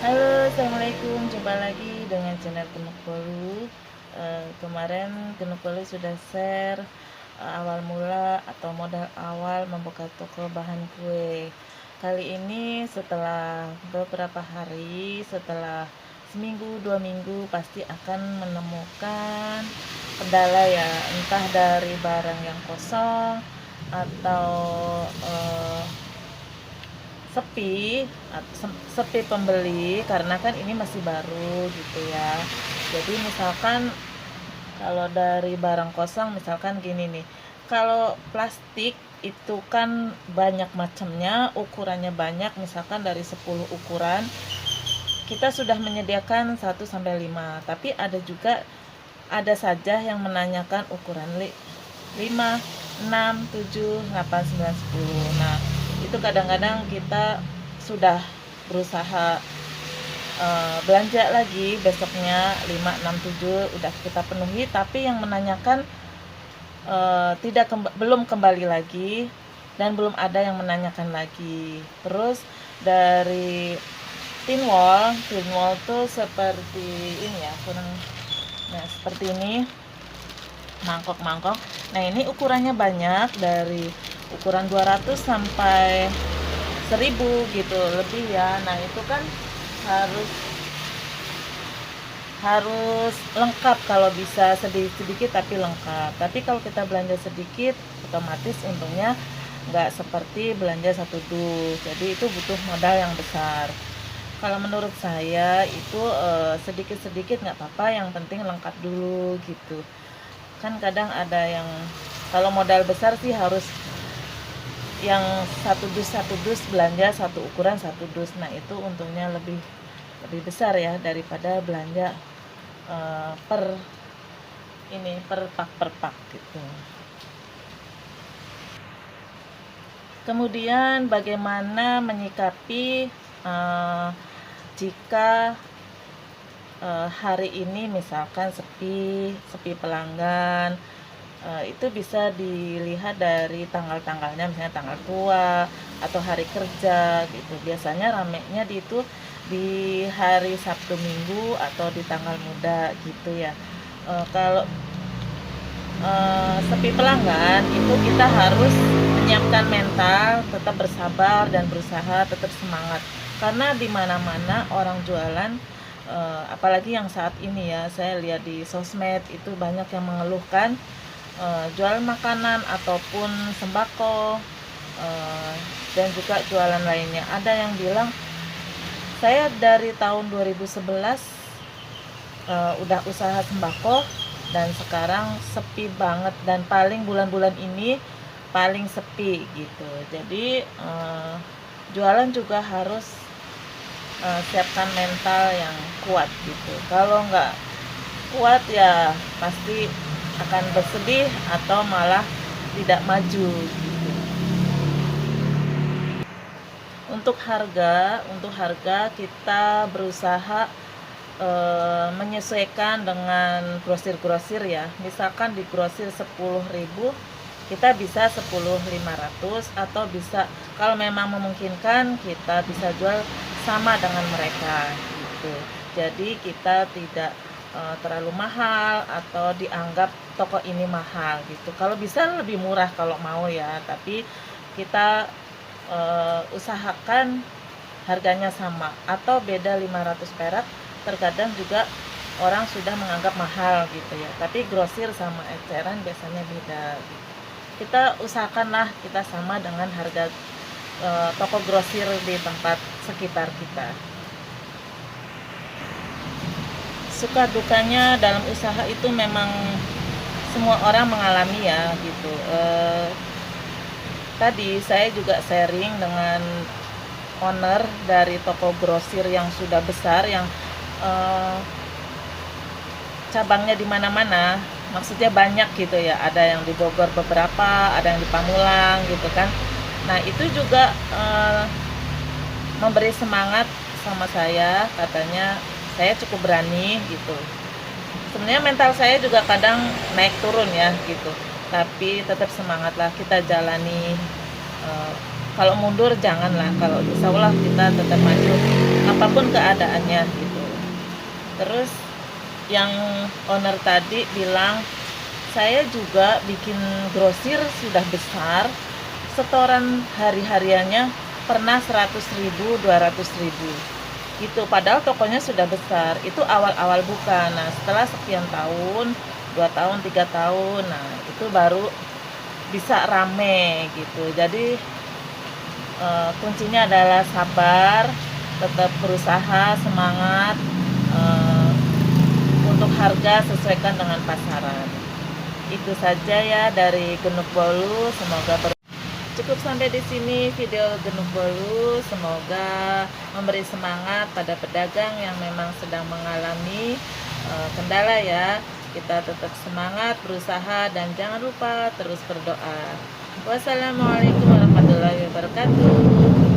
Halo, assalamualaikum. Jumpa lagi dengan channel Genuk Bolu. Kemarin Genuk Bolu sudah share awal mula atau modal awal membuka toko bahan kue. Kali ini setelah beberapa hari, setelah seminggu 2 minggu, pasti akan menemukan kendala ya, entah dari barang yang kosong atau sepi sepi pembeli karena kan ini masih baru gitu ya. Jadi misalkan kalau dari barang kosong, misalkan gini nih, kalau plastik itu kan banyak macamnya, ukurannya banyak, misalkan dari 10 ukuran kita sudah menyediakan 1 sampai 5, tapi ada saja yang menanyakan ukuran 5, 6, 7, 8, 9, 10. Nah, itu kadang-kadang kita sudah berusaha belanja lagi besoknya 5, 6, 7 udah kita penuhi, tapi yang menanyakan belum kembali lagi dan belum ada yang menanyakan lagi. Terus dari tin wall tuh seperti ini ya, seperti ini, mangkok-mangkok. Nah, ini ukurannya banyak, dari ukuran 200 sampai 1000 gitu lebih ya. Nah, itu kan harus harus lengkap, kalau bisa sedikit-sedikit tapi lengkap. Tapi kalau kita belanja sedikit, otomatis untungnya nggak seperti belanja satu dus. Jadi itu butuh modal yang besar. Kalau menurut saya itu sedikit-sedikit nggak apa-apa, yang penting lengkap dulu gitu. Kan kadang ada yang kalau modal besar sih harus yang satu dus belanja satu ukuran satu dus. Nah, itu untungnya lebih lebih besar ya daripada belanja per pak gitu. Kemudian bagaimana menyikapi jika hari ini misalkan sepi pelanggan, itu bisa dilihat dari tanggal-tanggalnya, misalnya tanggal tua atau hari kerja gitu. Biasanya ramenya di hari Sabtu Minggu atau di tanggal muda gitu ya. Kalau sepi pelanggan itu kita harus menyiapkan mental, tetap bersabar dan berusaha tetap semangat, karena di mana-mana orang jualan, apalagi yang saat ini ya, saya lihat di sosmed itu banyak yang mengeluhkan jual makanan ataupun sembako, dan juga jualan lainnya. Ada yang bilang, saya dari tahun 2011 udah usaha sembako dan sekarang sepi banget, dan paling bulan-bulan ini paling sepi gitu. Jadi jualan juga harus siapkan mental yang kuat gitu. Kalau nggak kuat ya pasti akan bersedih atau malah tidak maju gitu. Untuk harga kita berusaha menyesuaikan dengan grosir-grosir ya. Misalkan di grosir 10.000, kita bisa 10.500, atau bisa kalau memang memungkinkan kita bisa jual sama dengan mereka gitu. Jadi kita tidak terlalu mahal atau dianggap toko ini mahal gitu. Kalau bisa lebih murah kalau mau ya, tapi kita usahakan harganya sama atau beda 500 perak. Terkadang juga orang sudah menganggap mahal gitu ya, tapi grosir sama eceran biasanya beda gitu. Kita usahakanlah kita sama dengan harga toko grosir di tempat sekitar kita. Suka dukanya dalam usaha itu memang semua orang mengalami ya gitu. Tadi saya juga sharing dengan owner dari toko grosir yang sudah besar, yang cabangnya di mana-mana, maksudnya banyak gitu ya. Ada yang di Bogor beberapa, ada yang di Pamulang gitu kan. Nah, itu juga memberi semangat sama saya, katanya saya cukup berani gitu. Sebenarnya mental saya juga kadang naik turun ya gitu, tapi tetap semangatlah kita jalani. Kalau mundur janganlah, kalau insya Allah kita tetap maju. apapun keadaannya gitu. Terus yang owner tadi bilang, saya juga bikin grosir sudah besar, setoran hari-hariannya pernah 100.000, 200.000 gitu, padahal tokonya sudah besar. Itu awal-awal buka. Nah, setelah sekian tahun, 2 tahun, 3 tahun, nah itu baru bisa rame gitu. Jadi kuncinya adalah sabar, tetap berusaha, semangat, untuk harga sesuaikan dengan pasaran. Itu saja ya dari Genuk Bolu. Cukup sampai di sini video Genuk Bolu. Semoga memberi semangat pada pedagang yang memang sedang mengalami kendala ya. Kita tetap semangat, berusaha, dan jangan lupa terus berdoa. Wassalamualaikum warahmatullahi wabarakatuh.